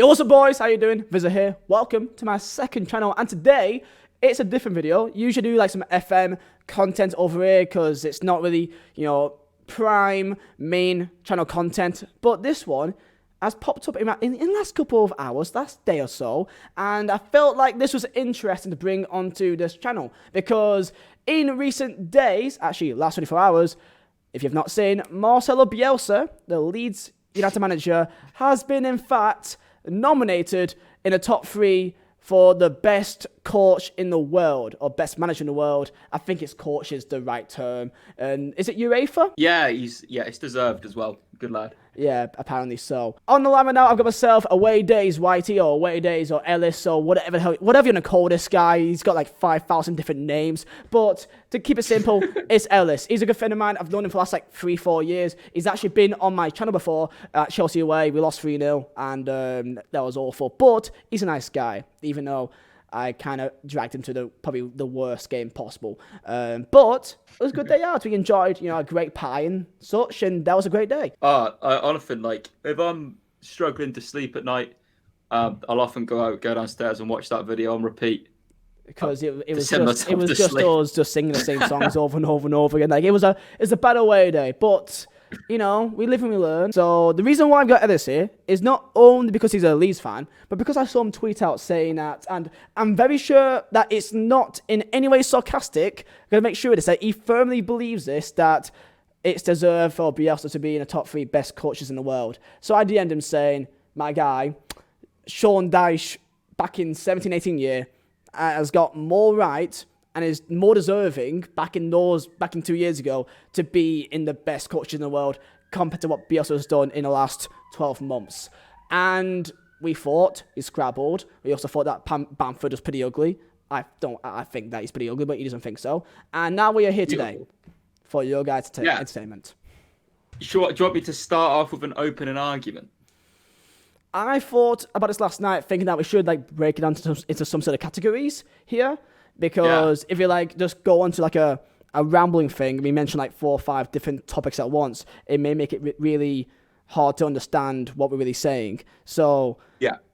Yo, what's up, boys? How you doing? Vizeh here. Welcome to my second channel, and today it's a different video. Usually do like some FM content over here because it's not really, prime main channel content. But this one has popped up in the last couple of hours, last day or so, and I felt like this was interesting to bring onto this channel because in recent days, actually last 24 hours, if you've not seen, Marcelo Bielsa, the Leeds United manager, has been in fact nominated in the top 3 for the best coach in the world, or best manager in the world. I think it's coach is the right term. And is it UEFA? Yeah, it's deserved as well. Good lad. Yeah, apparently so. On the line right now, I've got myself AwayDays YT, or AwayDays, or Ellis, or whatever the hell, whatever you want to call this guy. He's got like 5,000 different names. But to keep it simple, it's Ellis. He's a good friend of mine. I've known him for the last like 3-4 years. He's actually been on my channel before at Chelsea away. We lost 3-0, and that was awful. But he's a nice guy, even though I kind of dragged him to probably the worst game possible. But it was a good day out. We enjoyed, a great pie and such, and that was a great day. I often, if I'm struggling to sleep at night, I'll often go downstairs and watch that video on repeat. Because it was just us just singing the same songs over and over and over again. Like it was a bad away day, but we live and we learn. So the reason why I've got Ellis here is not only because he's a Leeds fan, but because I saw him tweet out saying that, and I'm very sure that it's not in any way sarcastic. I'm gonna make sure of this, that he firmly believes this, that it's deserved for Bielsa to be in the top 3 best coaches in the world. So I DM'd him saying, my guy, Sean Dyche, back in 17-18 year, has got more right and is more deserving back in 2 years ago to be in the best coaches in the world compared to what Bielsa has done in the last 12 months. And we thought, he scrabbled. We also thought that Bamford was pretty ugly. I think that he's pretty ugly, but he doesn't think so. And now we are here today for your guys' entertainment. Do you want me to start off with an opening argument? I thought about this last night, thinking that we should break it down into some sort of categories here, because if you just go on to a rambling thing, we mention 4 or 5 different topics at once, it may make it really hard to understand what we're really saying. So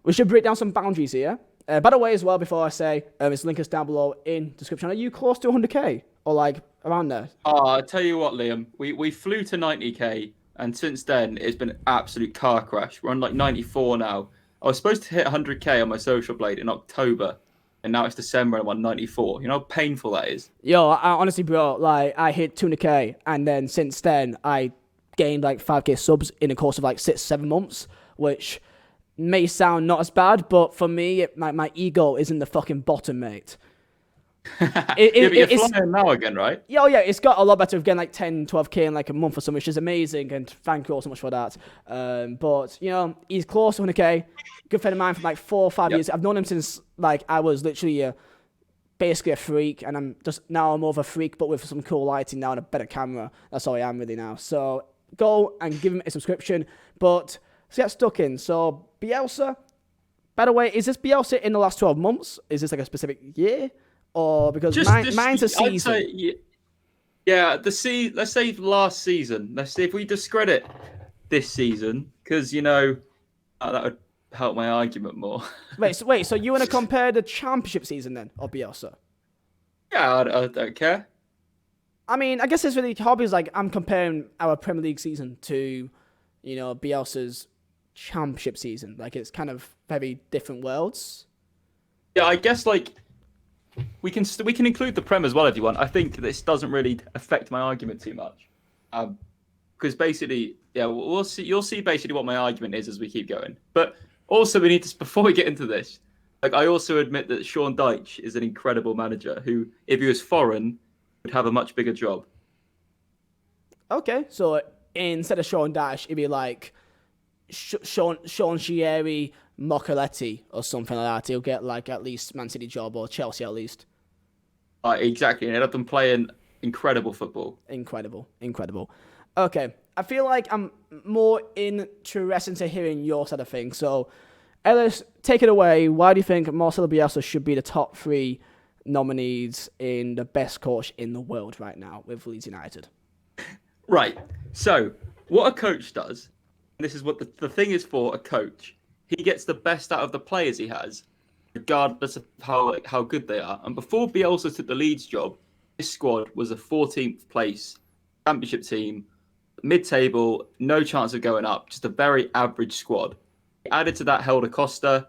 we should break down some boundaries here. By the way, as well, before I say, this link is down below in description. Are you close to 100k or around there? I tell you what, Liam, we flew to 90k. And since then, it's been an absolute car crash. We're on 94 now. I was supposed to hit 100k on my social blade in October, and now it's December and I'm on 94. You know how painful that is? Yo, honestly, bro, I hit 200k, and then since then, I gained 5k subs in the course of 6-7 months, which may sound not as bad, but for me, my ego is in the fucking bottom, mate. But you're flying now again, right? Yeah, it's got a lot better. We've getting 10, 12k in a month or something, which is amazing, and thank you all so much for that. But he's close to 100k. Good friend of mine for 4 or 5 years. I've known him since I was literally basically a freak, and I'm more of a freak, but with some cool lighting now and a better camera. That's all I am really now. So go and give him a subscription. But let's get stuck in. So Bielsa. By the way, is this Bielsa in the last 12 months? Is this a specific year? Or because mine's a season. Let's say last season. Let's see if we discredit this season, because that would help my argument more. Wait, so you want to compare the championship season then, or Bielsa? Yeah, I don't care. I mean, I guess it's really hard because I'm comparing our Premier League season to, Bielsa's championship season. It's kind of very different worlds. Yeah, I guess we can include the Prem as well if you want. I think this doesn't really affect my argument too much, because basically, we'll see. You'll see basically what my argument is as we keep going. But also, we need to, before we get into this, I also admit that Sean Dyche is an incredible manager who, if he was foreign, would have a much bigger job. Okay, so instead of Sean Dyche, it'd be Sean Scieri, Moccaletti or something like that. He'll get at least Man City job, or Chelsea at least. Exactly, and he'll have them playing incredible football. Incredible. Okay, I feel like I'm more interested to hearing your side of things. So, Ellis, take it away. Why do you think Marcelo Bielsa should be the top 3 nominees in the best coach in the world right now with Leeds United? Right. So, what a coach does, and this is what the thing is for a coach, he gets the best out of the players he has, regardless of how good they are. And before Bielsa took the Leeds job, this squad was a 14th place championship team, mid-table, no chance of going up, just a very average squad. He added to that Helder Costa.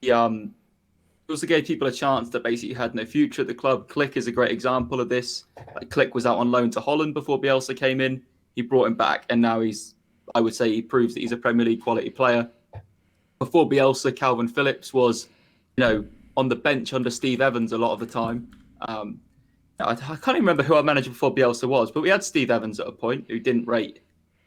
He also gave people a chance that basically had no future at the club. Click is a great example of this. Like, Click was out on loan to Holland before Bielsa came in. He brought him back, and now I would say he proves that he's a Premier League quality player. Before Bielsa, Calvin Phillips was, on the bench under Steve Evans a lot of the time. I can't even remember who our manager before Bielsa was, but we had Steve Evans at a point who didn't rate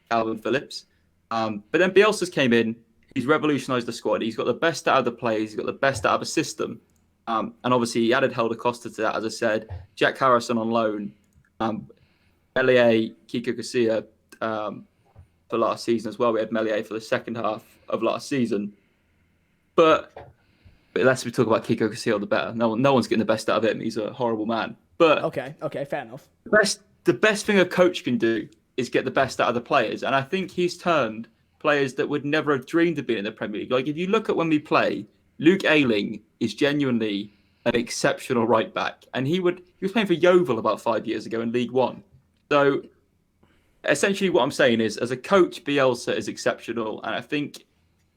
Calvin Phillips. But then Bielsa's came in. He's revolutionised the squad. He's got the best out of the players. He's got the best out of a system. And obviously, he added Helder Costa to that, as I said. Jack Harrison on loan. Melier, Kiko Casilla for last season as well. We had Melier for the second half of last season. But the less we talk about Kiko Casilla, the better. No one's getting the best out of him. He's a horrible man. But okay, fair enough. The best thing a coach can do is get the best out of the players. And I think he's turned players that would never have dreamed of being in the Premier League. Like, if you look at when we play, Luke Ayling is genuinely an exceptional right back. And he was playing for Yeovil about 5 years ago in League One. So essentially what I'm saying is, as a coach, Bielsa is exceptional. And I think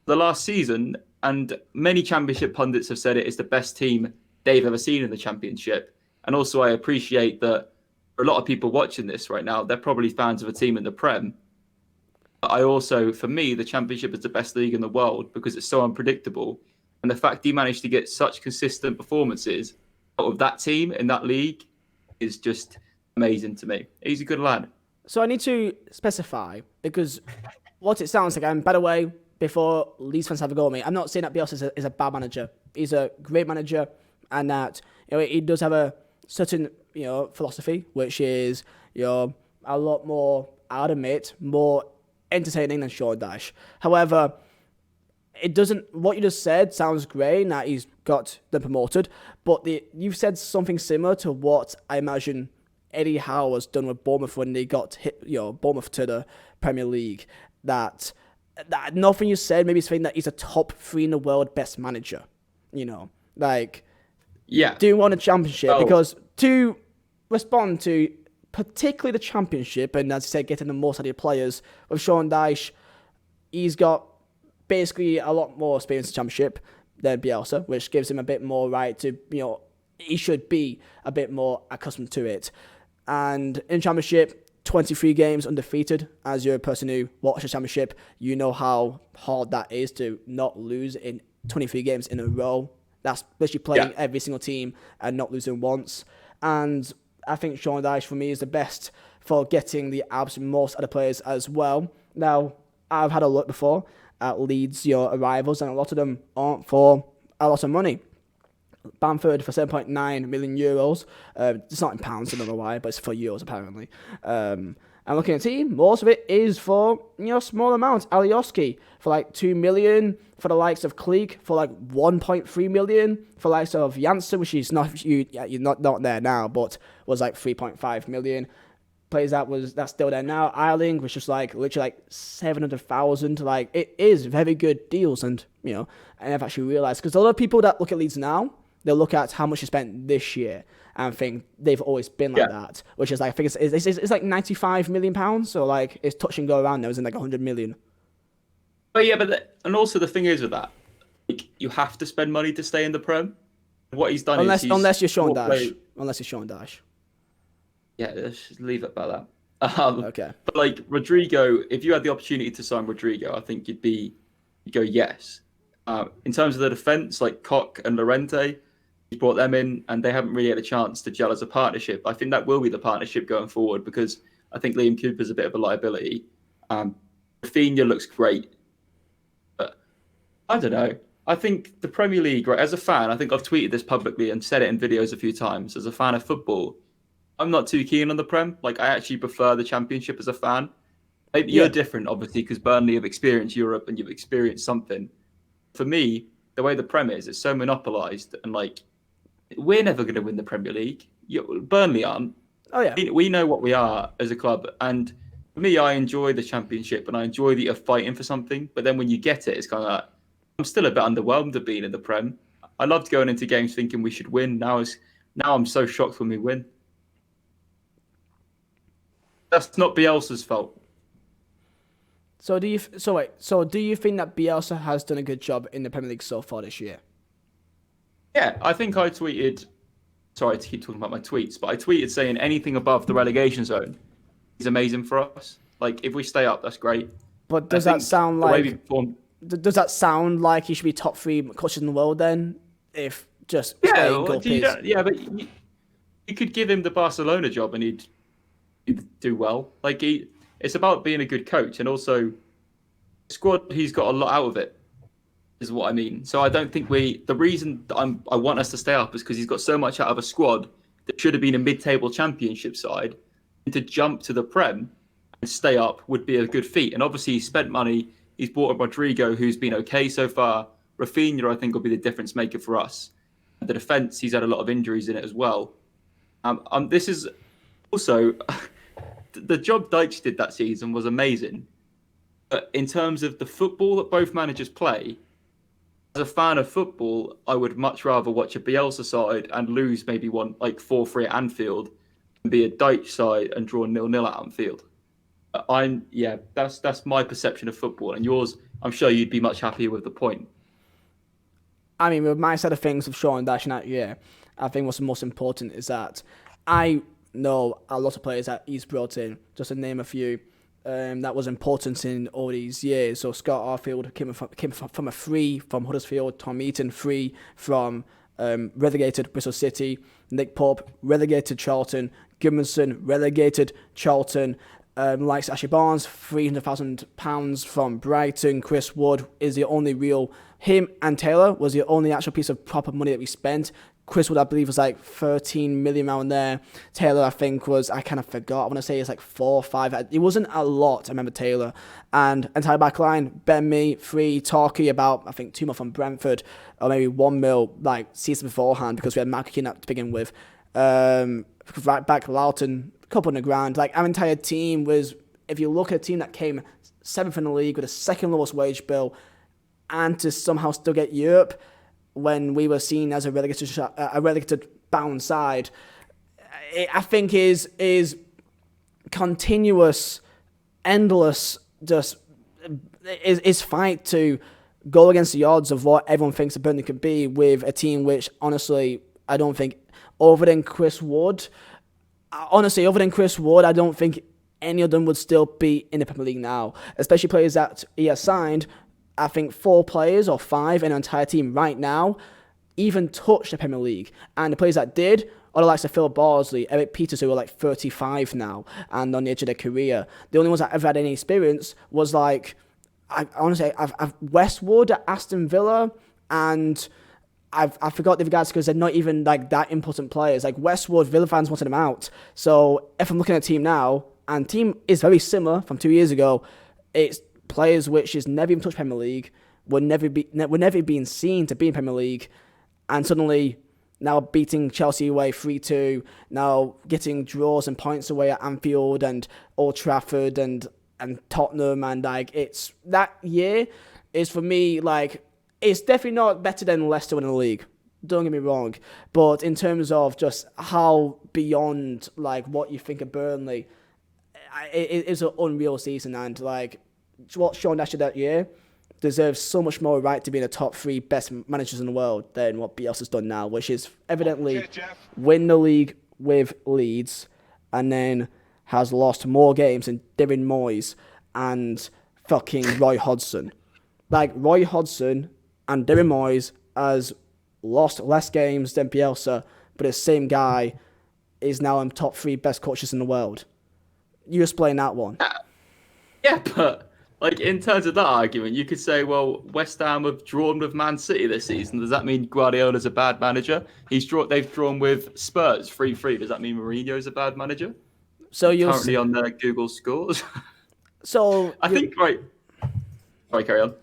the last season, and many Championship pundits have said it is the best team they've ever seen in the Championship. And also I appreciate that for a lot of people watching this right now, they're probably fans of a team in the Prem. But I also, for me, the Championship is the best league in the world because it's so unpredictable. And the fact he managed to get such consistent performances out of that team in that league is just amazing to me. He's a good lad. So I need to specify, because what it sounds like, and by the way, before Leeds fans have a go at me, I'm not saying that Bielsa is a bad manager. He's a great manager, and that he does have a certain philosophy, which is a lot more, I'd admit, more entertaining than Sean Dyche. However, it doesn't. What you just said sounds great, and that he's got them promoted. But you've said something similar to what I imagine Eddie Howe has done with Bournemouth when they got Bournemouth to the Premier League. That nothing you said maybe saying that he's a top 3 in the world best manager. Do you want a championship? Because to respond to particularly the championship, and as I said, getting the most out of your players, with Sean Dyche, he's got basically a lot more experience in the championship than Bielsa, which gives him a bit more right to, he should be a bit more accustomed to it. And in championship, 23 games undefeated. As you're a person who watches championship, you know how hard that is to not lose in 23 games in a row. That's literally playing every single team and not losing once. And I think Sean Dyche, for me, is the best for getting the absolute most out of players as well. Now, I've had a look before at Leeds, arrivals, and a lot of them aren't for a lot of money. Bamford for 7.9 million euros. It's not in pounds, I don't know why, but it's for euros apparently. And looking at the team, most of it is for small amounts. Alioski for like 2 million, for the likes of Klieg for like 1.3 million, for the likes of Janssen, which is not you're not there now, but was like 3.5 million. Players that's still there now. Eiling, which was literally like 700,000. Like, it is very good deals, and I've actually realised, because a lot of people that look at Leeds now, they'll look at how much they spent this year and think they've always been like that, which is like, I think it's like £95 million, so like it's touch and go around now, isn't like 100 million. But and also the thing is with that, like, you have to spend money to stay in the Prem. What he's done unless you're Sean Dyche. Yeah, let's just leave it about that. Okay. But like Rodrigo, if you had the opportunity to sign Rodrigo, I think you'd go yes. In terms of the defence, like Koch and Llorente, he brought them in, and they haven't really had a chance to gel as a partnership. I think that will be the partnership going forward, because I think Liam Cooper's a bit of a liability. Rafinha looks great, but I don't know. I think the Premier League, right, as a fan, I think I've tweeted this publicly and said it in videos a few times. As a fan of football, I'm not too keen on the Prem. Like, I actually prefer the Championship as a fan. Maybe you're different, obviously, because Burnley have experienced Europe and you've experienced something. For me, the way the Prem is, it's so monopolised, and like, we're never going to win the Premier League. Burnley aren't. Oh yeah. We know what we are as a club, and for me, I enjoy the Championship and I enjoy that you're fighting for something. But then when you get it, it's kind of like, I'm still a bit underwhelmed at being in the Prem. I loved going into games thinking we should win. Now I'm so shocked when we win. That's not Bielsa's fault. So do you think that Bielsa has done a good job in the Premier League so far this year? Yeah, I think I tweeted. Sorry to keep talking about my tweets, but I tweeted saying anything above the relegation zone is amazing for us. Like if we stay up, that's great. But does that sound like he should be top 3 coaches in the world then? If just but you could give him the Barcelona job and he'd do well. Like it's about being a good coach, and also the squad. He's got a lot out of it, is what I mean. So I don't think the reason that I want us to stay up is because he's got so much out of a squad that should have been a mid-table championship side, and to jump to the Prem and stay up would be a good feat. And obviously he spent money. He's bought a Rodrigo who's been okay so far. Rafinha, I think, will be the difference maker for us. The defence, he's had a lot of injuries in it as well. This is also the job Dyche did that season was amazing. But in terms of the football that both managers play, as a fan of football, I would much rather watch a Bielsa side and lose maybe 4-3 at Anfield than be a Dyche side and draw 0-0 at Anfield. That's my perception of football, and yours. I'm sure you'd be much happier with the point. I mean, with my side of things of Sean Dyche in that year, I think what's most important is that I know a lot of players that he's brought in, just to name a few, that was important in all these years. So Scott Arfield came from a free from Huddersfield, Tom Eaton free from relegated Bristol City, Nick Pope relegated Charlton, Gudmundsson relegated Charlton, like Ashley Barnes, £300,000 from Brighton. Chris Wood is the only real. Him and Taylor was the only actual piece of proper money that we spent. Chris Wood, I believe, was like 13 million around there. Taylor, I think, I kind of forgot. I want to say it's like 4 or 5. It wasn't a lot, I remember Taylor. And entire back line, Ben Mee, free, Torquay, about, I think, 2 mil from Brentford, or maybe 1 mil, like, season beforehand, because we had Mark Keane to begin with. Right back, Loughton, a couple on the ground. Like, our entire team was, if you look at a team that came 7th in the league with the second lowest wage bill, and to somehow still get Europe when we were seen as a relegated bound side, I think is continuous, endless, just is fight to go against the odds of what everyone thinks a Burnley could be with a team which, honestly, I don't think, other than Chris Wood, I don't think any of them would still be in the Premier League now, especially players that he has signed. I think 4 players or 5 in an entire team right now even touched the Premier League. And the players that did are the likes of Phil Bardsley, Eric Peters, who are like 35 now and on the edge of their career. The only ones that ever had any experience was like, I've Westwood at Aston Villa, and I forgot the other guys because they're not even like that important players. Like Westwood, Villa fans wanted them out. So if I'm looking at a team now, and team is very similar from 2 years ago, it's players which has never even touched Premier League, were never been seen to be in Premier League, and suddenly now beating Chelsea away 3-2, now getting draws and points away at Anfield and Old Trafford and Tottenham, and like it's that year is for me like it's definitely not better than Leicester winning the league. Don't get me wrong, but in terms of just how beyond like what you think of Burnley, it is an unreal season, and like what Sean Dyche did that year deserves so much more right to be in the top 3 best managers in the world than what Bielsa's done now, which is evidently win the league with Leeds and then has lost more games than David Moyes and fucking Roy Hodgson. Like, Roy Hodgson and David Moyes has lost less games than Bielsa, but the same guy is now in top 3 best coaches in the world. You explain that one. Yeah, but like in terms of that argument, you could say, well, West Ham have drawn with Man City this season. Does that mean Guardiola's a bad manager? They've drawn with Spurs 3-3. Does that mean Mourinho's a bad manager? So you're currently on their Google scores. So I think right. Sorry, carry on.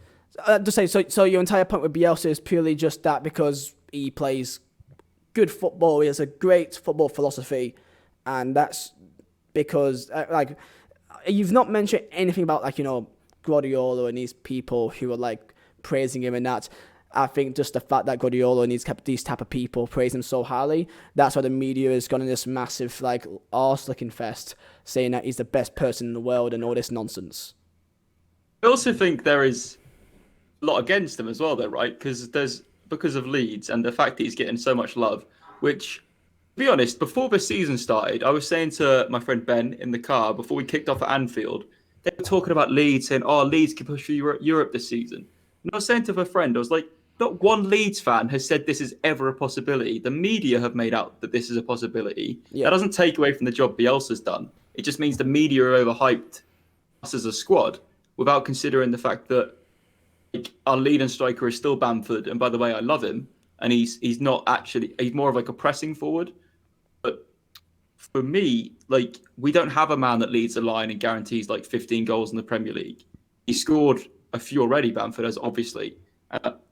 Just say so. Your entire point with Bielsa is purely just that because he plays good football. He has a great football philosophy, and that's because like you've not mentioned anything about like Guardiola and these people who are like praising him, and that. I think just the fact that Guardiola and these type of people praise him so highly, that's why the media has gone in this massive like arse-licking fest, saying that he's the best person in the world and all this nonsense. I also think there is a lot against him as well, though, right? Because of Leeds and the fact that he's getting so much love, which, to be honest, before the season started, I was saying to my friend Ben in the car before we kicked off at Anfield, they were talking about Leeds, saying, "Oh, Leeds can push for Europe this season." And I was saying to my friend, I was like, not one Leeds fan has said this is ever a possibility. The media have made out that this is a possibility. Yeah. That doesn't take away from the job Bielsa's done. It just means the media are overhyped us as a squad without considering the fact that our leading striker is still Bamford. And by the way, I love him. And he's not actually, he's more of like a pressing forward. But for me, like, we don't have a man that leads the line and guarantees like 15 goals in the Premier League. He scored a few already, Bamford, as obviously.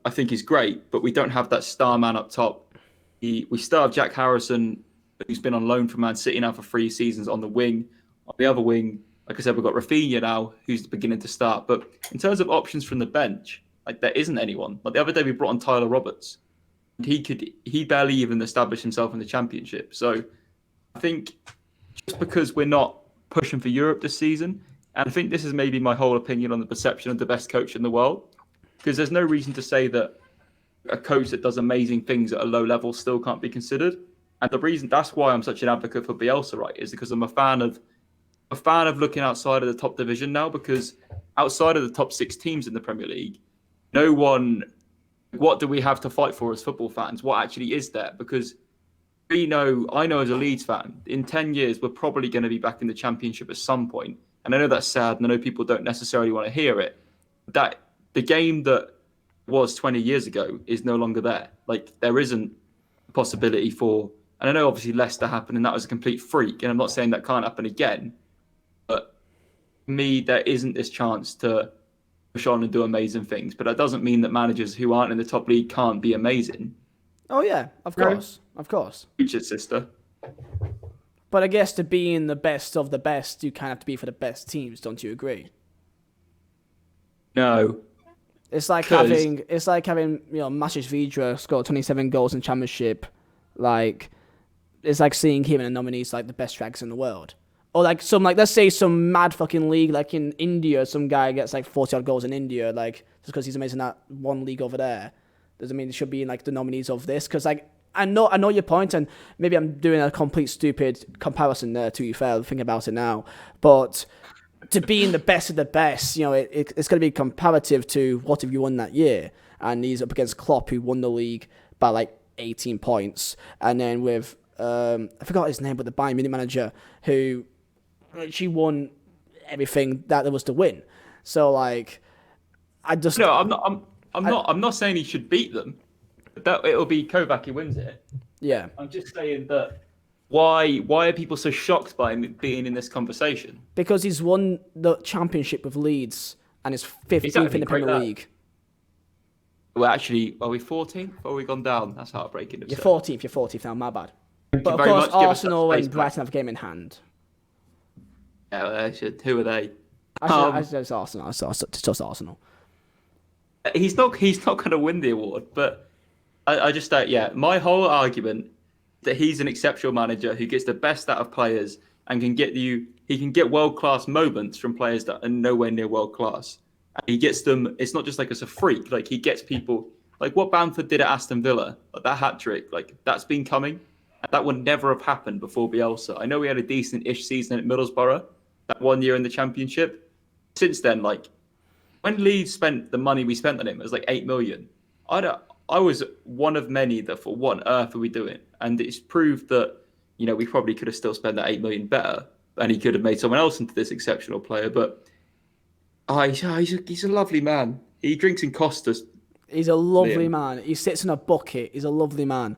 I think he's great, but we don't have that star man up top. We still have Jack Harrison, who's been on loan from Man City now for 3 seasons on the wing. On the other wing, like I said, we've got Rafinha now, who's beginning to start. But in terms of options from the bench, like there isn't anyone. Like the other day, we brought on Tyler Roberts. And he barely even established himself in the Championship. So I think just because we're not pushing for Europe this season, and I think this is maybe my whole opinion on the perception of the best coach in the world, because there's no reason to say that a coach that does amazing things at a low level still can't be considered. And the reason that's why I'm such an advocate for Bielsa, right, is because I'm a fan of looking outside of the top division now, because outside of the top 6 teams in the Premier League, no one, what do we have to fight for as football fans? What actually is there? Because I know as a Leeds fan, in 10 years, we're probably going to be back in the Championship at some point. And I know that's sad, and I know people don't necessarily want to hear it. That the game that was 20 years ago is no longer there. Like, there isn't a possibility for, and I know obviously Leicester happened and that was a complete freak, and I'm not saying that can't happen again, but for me, there isn't this chance to push on and do amazing things. But that doesn't mean that managers who aren't in the top league can't be amazing. Oh yeah, of course, of course. Preach it, sister. But I guess to be in the best of the best, you kind of have to be for the best teams, don't you agree? No. It's like having Maciej Vizeh score 27 goals in Championship. Like, it's like seeing him in the nominees like the best strikers in the world. Or like let's say some mad fucking league like in India, some guy gets like 40 odd goals in India, like just because he's amazing at one league over there, doesn't mean he should be in like the nominees of this. Because like I know your point, and maybe I'm doing a complete stupid comparison there. To be fair, thinking about it now, but to being the best of the best, it's going to be comparative to what have you won that year. And he's up against Klopp, who won the league by like 18 points. And then with, I forgot his name, but the Bayern Munich manager, who she won everything that there was to win. So like, No, I'm not saying he should beat them. That it'll be Kovac who wins it. Yeah. I'm just saying that why are people so shocked by him being in this conversation? Because he's won the Championship with Leeds and is 15th in the Premier League. Well, actually, are we 14th or are we gone down? That's heartbreaking. You're 14th now, my bad. But of course, Arsenal and Brighton have a game in hand. Yeah, well, they should. Who are they? I said it's Arsenal. It's just Arsenal. He's not going to win the award, but I just my whole argument that he's an exceptional manager who gets the best out of players and he can get world-class moments from players that are nowhere near world-class. And he gets them, it's not just like it's a freak, like he gets people, like what Bamford did at Aston Villa, like that hat-trick, like that's been coming. And that would never have happened before Bielsa. I know we had a decent-ish season at Middlesbrough, that 1 year in the Championship. Since then, like, when Leeds spent the money we spent on him, it was like 8 million. I was one of many that thought, what on earth are we doing? And it's proved that, we probably could have still spent that 8 million better, and he could have made someone else into this exceptional player. But he's a lovely man. He drinks in Costas. He's a lovely man. He sits in a bucket. He's a lovely man.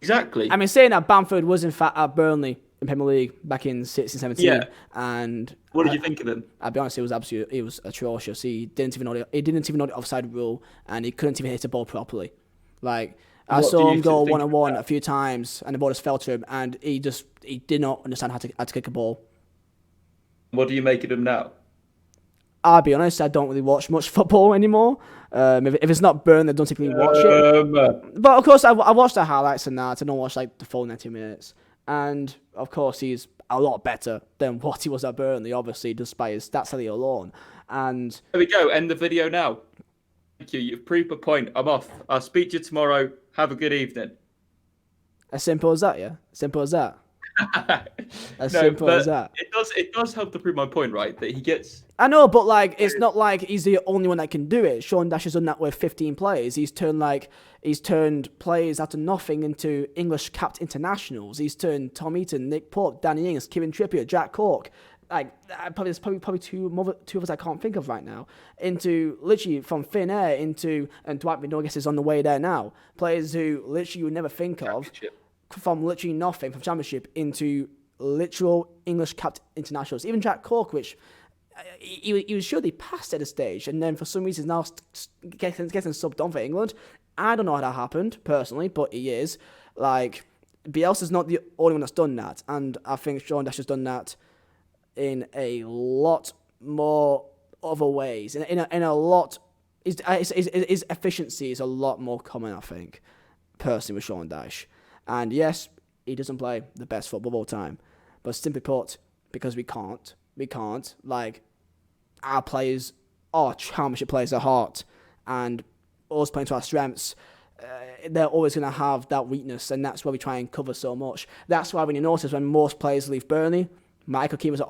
Exactly. I mean, saying that Bamford was in fact at Burnley in Premier League back in 16-17. Yeah. And what did you think of him? I'll be honest, it was atrocious. He didn't even know the offside rule, and he couldn't even hit the ball properly. Like, I saw him go one-on-one a few times, and the ball just fell to him, and he did not understand how to kick a ball. What do you make of him now? I'll be honest, I don't really watch much football anymore. If it's not Burnley, I don't typically watch it. But of course, I watch the highlights and that. I don't watch like the full 90 minutes. And of course, he's a lot better than what he was at Burnley, obviously, despite his stats alone. And there we go. End the video now. Thank you. You've proved a point. I'm off. I'll speak to you tomorrow. Have a good evening. As simple as that, yeah? Simple as that. Simple as that. It does help to prove my point, right? That he gets. I know, but like it's not like he's the only one that can do it. Sean Dyche has done that with 15 players. He's turned players out of nothing into English capped internationals. He's turned Tom Eaton, Nick Pope, Danny Ings, Kieran Trippier, Jack Cork. Like there's probably two others I can't think of right now. Into literally from thin air into, and Dwight McNeil, I guess, is on the way there now. Players who literally you would never think of, from literally nothing, from Championship into literal English capped internationals. Even Jack Cork, which he was surely past at a stage, and then for some reason now getting subbed on for England. I don't know how that happened personally, but he is. Like Bielsa's not the only one that's done that, and I think Sean Dyche has done that in a lot more other ways. In a lot, his efficiency is a lot more common, I think, personally, with Sean Dyche. And yes, he doesn't play the best football of all time. But simply put, because we can't, like, our players are championship players at heart. And us playing to our strengths, they're always going to have that weakness. And that's why we try and cover so much. That's why when you notice when most players leave Burnley, Michael Keane is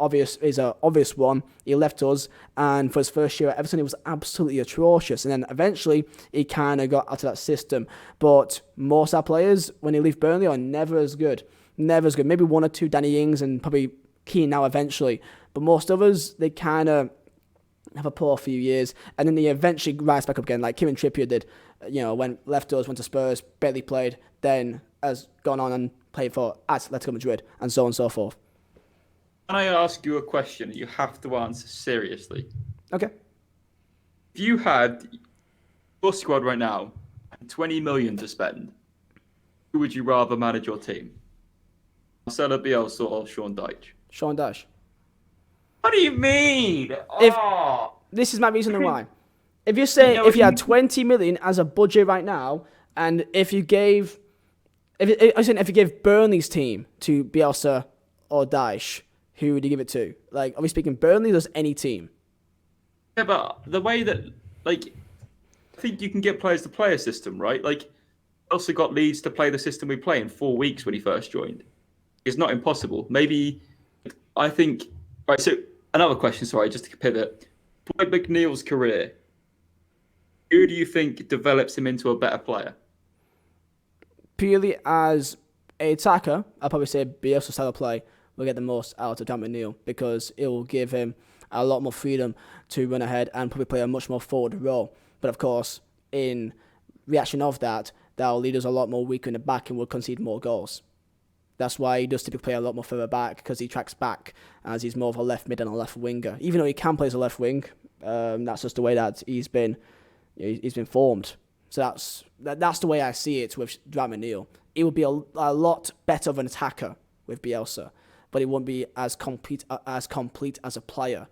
an obvious one. He left us, and for his first year at Everton, it was absolutely atrocious. And then eventually, he kind of got out of that system. But most of our players, when they leave Burnley, are never as good. Never as good. Maybe one or two, Danny Ings, and probably Keane now eventually. But most of us, they kind of have a poor few years, and then they eventually rise back up again, like Kieran Trippier did. When left us, went to Spurs, barely played, then has gone on and played for Atletico Madrid, and so on and so forth. Can I ask you a question you have to answer seriously? Okay. If you had your squad right now and 20 million to spend, who would you rather manage your team? Marcelo Bielsa or Sean Dyche? Sean Dyche. What do you mean? This is my reason why. If you say if you had 20 million as a budget right now, and if you gave Burnley's team to Bielsa or Dyche, who would you give it to? Like, are we speaking Burnley or just any team? Yeah, but the way that, like, I think you can get players to play a system, right? Like, also got Leeds to play the system we play in 4 weeks when he first joined. It's not impossible. Maybe, I think, right, so another question, sorry, just to pivot. Dwight McNeil's career, who do you think develops him into a better player? Purely as a attacker, I'll probably say Bielsa's style of play will get the most out of Dwight McNeil because it will give him a lot more freedom to run ahead and probably play a much more forward role. But of course, in reaction of that will lead us a lot more weaker in the back and will concede more goals. That's why he does typically play a lot more further back because he tracks back as he's more of a left mid and a left winger. Even though he can play as a left wing, that's just the way that he's been formed. So that's the way I see it with Dwight McNeil. He would be a lot better of an attacker with Bielsa, but he won't be as complete as a player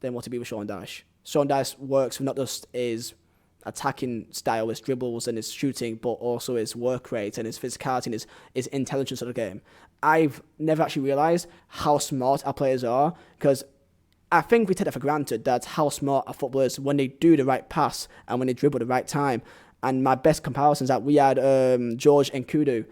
than what he'd be with Sean Dyche. Sean Dyche works with not just his attacking style, his dribbles and his shooting, but also his work rate and his physicality and his intelligence of the game. I've never actually realised how smart our players are, because I think we take that for granted, that how smart our footballers when they do the right pass and when they dribble at the right time. And my best comparison is that we had George Nkulu.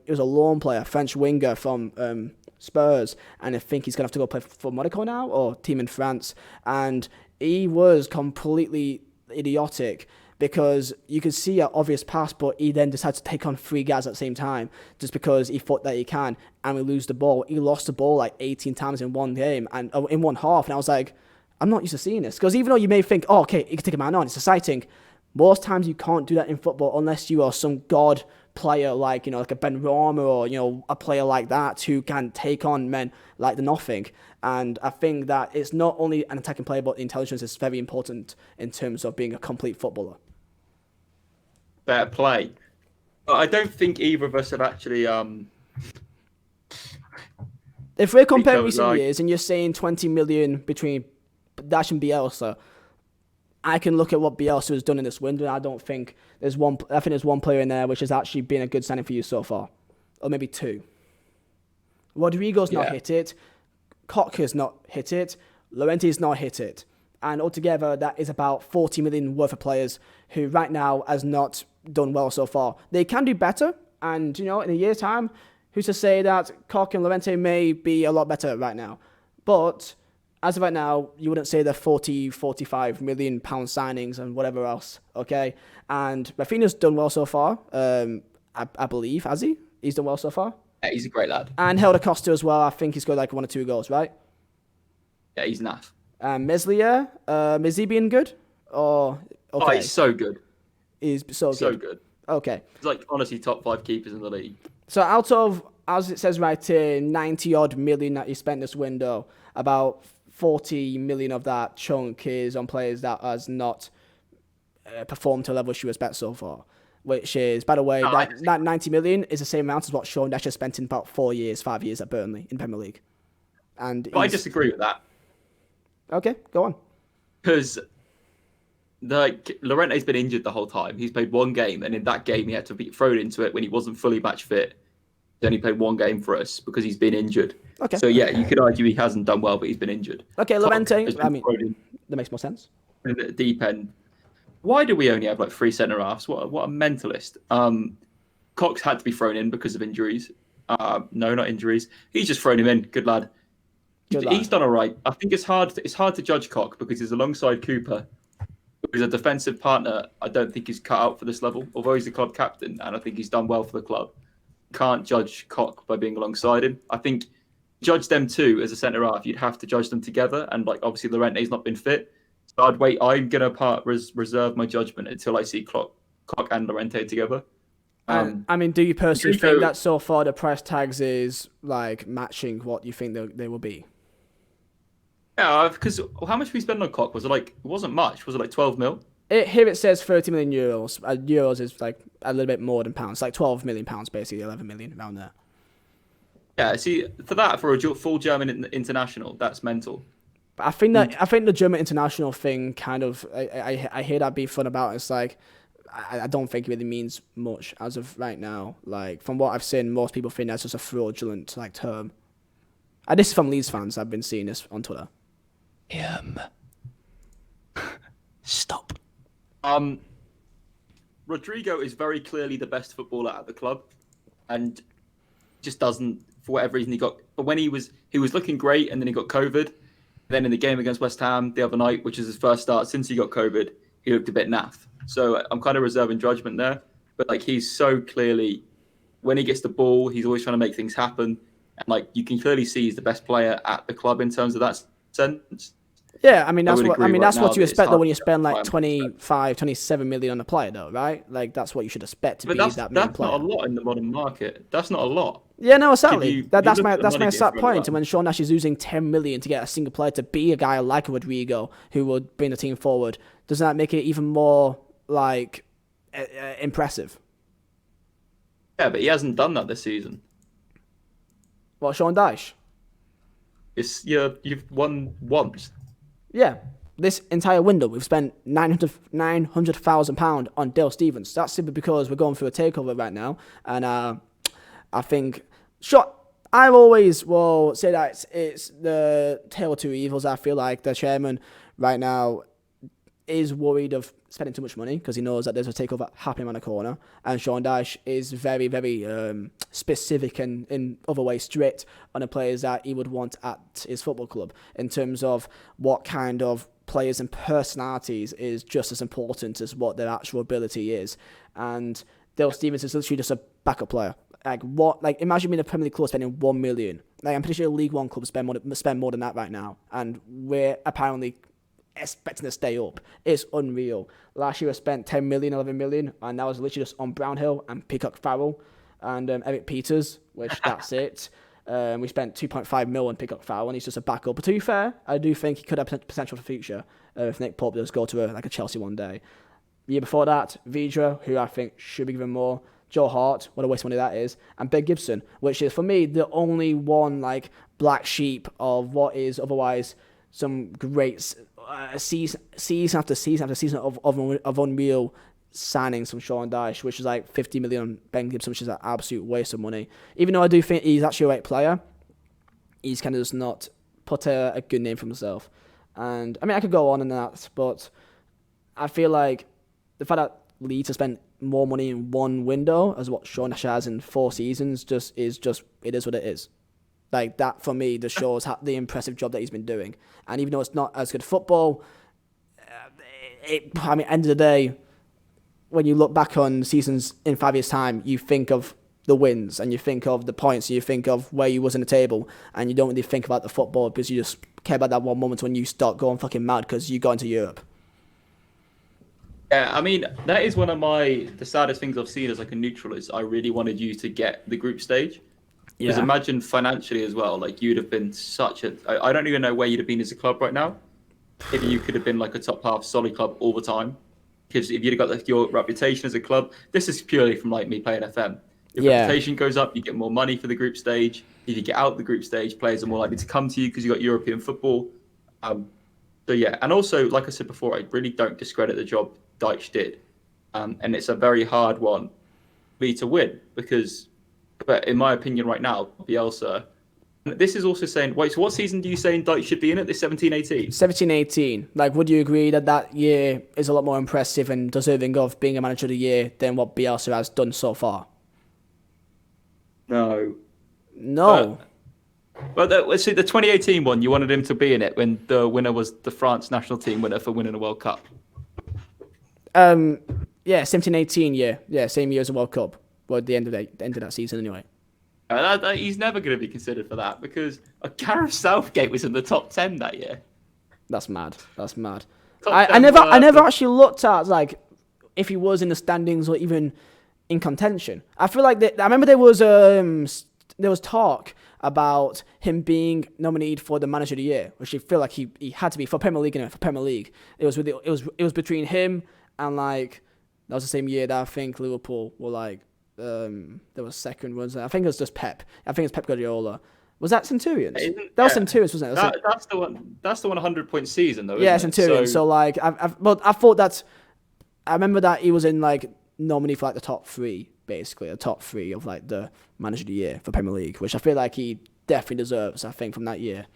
He was a loan player, French winger from Spurs, and I think he's going to have to go play for Monaco now, or team in France. And he was completely idiotic because you could see an obvious pass, but he then decided to take on 3 guys at the same time just because he thought that he can, and we lose the ball. He lost the ball like 18 times in one game and in one half, and I was like, I'm not used to seeing this. Because even though you may think, oh, okay, you can take a man on, it's exciting, most times you can't do that in football unless you are some god player like a Ben Rama or a player like that who can take on men like the nothing. And I think that it's not only an attacking player, but intelligence is very important in terms of being a complete footballer. Better play. But I don't think either of us have actually. If we're comparing recent years and you're saying 20 million between dashing Bielsa, I can look at what Bielsa has done in this window, and I don't think there's one. I think there's one player in there which has actually been a good signing for you so far, or maybe two. Rodrigo's not hit it. Koch has not hit it. Llorente's not hit it. And altogether, that is about 40 million worth of players who right now has not done well so far. They can do better. And, in a year's time, who's to say that Koch and Llorente may be a lot better right now. But as of right now, you wouldn't say they're 40, 45 million pound signings and whatever else, okay? And Rafinha's done well so far, I believe, has he? He's done well so far? Yeah, he's a great lad. And Helder Costa as well, I think he's got like 1 or 2 goals, right? Yeah, he's naff. Meslier, is he being good? Or okay. Oh, he's so good. He's so good. So good. Okay. He's like, honestly, top 5 keepers in the league. So out of, as it says right here, 90-odd million that you spent this window, about 40 million of that chunk is on players that has not performed to a level you expect so far. Which is, by the way, that 90 million is the same amount as what Sean Dyche spent in about 5 years at Burnley in Premier League. And I disagree with that. Okay, go on. Because Llorente's been injured the whole time. He's played 1 game, and in that game he had to be thrown into it when he wasn't fully match fit. He only played 1 game for us because he's been injured. Okay. So yeah, you could argue he hasn't done well, but he's been injured. Okay, Llorente, that makes more sense. In the deep end. Why do we only have like 3 centre halves? What a mentalist. Cox had to be thrown in because of injuries. No, not injuries. He's just thrown him in. Good lad. He's done all right. I think it's hard to judge Koch because he's alongside Cooper, who's a defensive partner. I don't think he's cut out for this level, although he's the club captain, and I think he's done well for the club. Can't judge Koch by being alongside him. I think judge them two as a centre half. You'd have to judge them together, and like obviously Llorente's not been fit, so I'd wait. I'm gonna reserve my judgment until I see Koch and Llorente together. Do you personally think that so far the price tags is like matching what you think they will be? Yeah, because how much we spend on Koch? Was it like, it wasn't much. Was it like 12 mil? Here it says 30 million euros. Euros is like a little bit more than pounds. Like 12 million pounds, basically 11 million around there. Yeah, see, for a full German international, that's mental. But I think the German international thing kind of, I hear that being thrown about. It's like, I don't think it really means much as of right now. Like, from what I've seen, most people think that's just a fraudulent like term. And this is from Leeds fans. I've been seeing this on Twitter. Stop. Rodrigo is very clearly the best footballer at the club, and just doesn't, for whatever reason, but when he was looking great, and then he got COVID. Then in the game against West Ham the other night, which is his first start since he got COVID, he looked a bit naff. So I'm kind of reserving judgment there. But like, he's so clearly, when he gets the ball, he's always trying to make things happen. And like, you can clearly see he's the best player at the club in terms of that sense. Yeah, that's what you expect though when you spend like 25, 27 million on a player though, right? Like, that's what you should expect to be that main player. That's not a lot in the modern market. That's not a lot. Yeah, no, exactly. That's my exact point. And when Sean Nash is losing 10 million to get a single player to be a guy like Rodrigo who would bring the team forward, doesn't that make it even more like impressive? Yeah, but he hasn't done that this season. What, Sean Dyche? You've won once. Yeah, this entire window we've spent £900,000 on Dale Stevens. That's simply because we're going through a takeover right now, and I think I always will say that it's the tale of two evils. I feel like the chairman right now is worried of spending too much money because he knows that there's a takeover happening on the corner, and Sean Dyche is very, very specific and in other ways strict on the players that he would want at his football club in terms of what kind of players and personalities is just as important as what their actual ability is. And Dale Stevens is literally just a backup player. Imagine being a Premier League club spending 1 million. Like, I'm pretty sure League One clubs spend more than that right now, and we're apparently expecting to stay up. It's unreal. Last year I spent 10 million, 11 million, and that was literally just on Brownhill and Peacock Farrell and Eric Peters, which that's it. We spent 2.5 mil on Peacock Farrell, and he's just a backup. But to be fair, I do think he could have potential for the future if Nick Pope does go to a Chelsea one day. The year before that, Vizeh, who I think should be given more. Joe Hart, what a waste of money that is. And Ben Gibson, which is, for me, the only one like black sheep of what is otherwise some great season after season of unreal signings from Sean Dyche, which is like 50 million on Ben Gibson, which is an absolute waste of money. Even though I do think he's actually a right player, he's kind of just not put a good name for himself. And I mean, I could go on and that, but I feel like the fact that Leeds have spent more money in one window as what Sean Dyche has in 4 seasons it is what it is. Like, that for me just shows the impressive job that he's been doing. And even though it's not as good football, end of the day, when you look back on seasons in 5 years' time, you think of the wins and you think of the points and you think of where you was in the table, and you don't really think about the football because you just care about that one moment when you start going fucking mad because you go into Europe. Yeah, I mean, that is one of the saddest things I've seen as like a neutral is I really wanted you to get the group stage. Because imagine financially as well, like you'd have been I don't even know where you'd have been as a club right now. If you could have been like a top half solid club all the time. Because if you'd have got like your reputation as a club, this is purely from like me playing FM. Your reputation goes up, you get more money for the group stage. If you get out the group stage, players are more likely to come to you because you got European football. So yeah, and also, like I said before, I really don't discredit the job Dyche did. And it's a very hard one for me to win because, but in my opinion right now, Bielsa, this is also saying, wait, so what season do you say Dyche should be in it? This 17-18? 17-18. Like, would you agree that year is a lot more impressive and deserving of being a manager of the year than what Bielsa has done so far? No. But let's see, the 2018 one, you wanted him to be in it when the winner was the France national team winner for winning the World Cup. Yeah, 17-18 year. Yeah, same year as the World Cup. Well, the end of that season anyway. He's never going to be considered for that because Gareth Southgate was in the top 10 that year. That's mad. I never actually looked at like if he was in the standings or even in contention. I feel like I remember there was talk about him being nominated for the Manager of the Year, which I feel like he had to be for Premier League. For Premier League, it was between him and like that was the same year that I think Liverpool were like there was second ones. I think it was just Pep. I think it's Pep Guardiola. Was that Centurions? That was Centurions, wasn't it? That's the one. That's the 100-point season though. Yeah, Centurions. So like, I thought that. I remember that he was in like nominee for like the top 3, basically, the top 3 of like the Manager of the Year for Premier League, which I feel like he definitely deserves. I think from that year.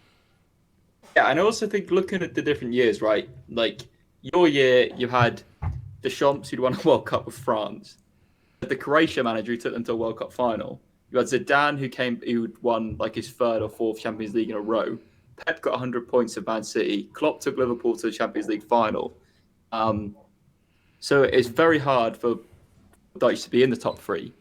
Yeah, and I also think looking at the different years, right? Like your year, you had Deschamps who'd won a World Cup with France, the Croatia manager who took them to a World Cup final. You had Zidane who won like his 3rd or 4th Champions League in a row. Pep got 100 points at Man City. Klopp took Liverpool to the Champions League final. So it's very hard for Dyche to be in the top 3.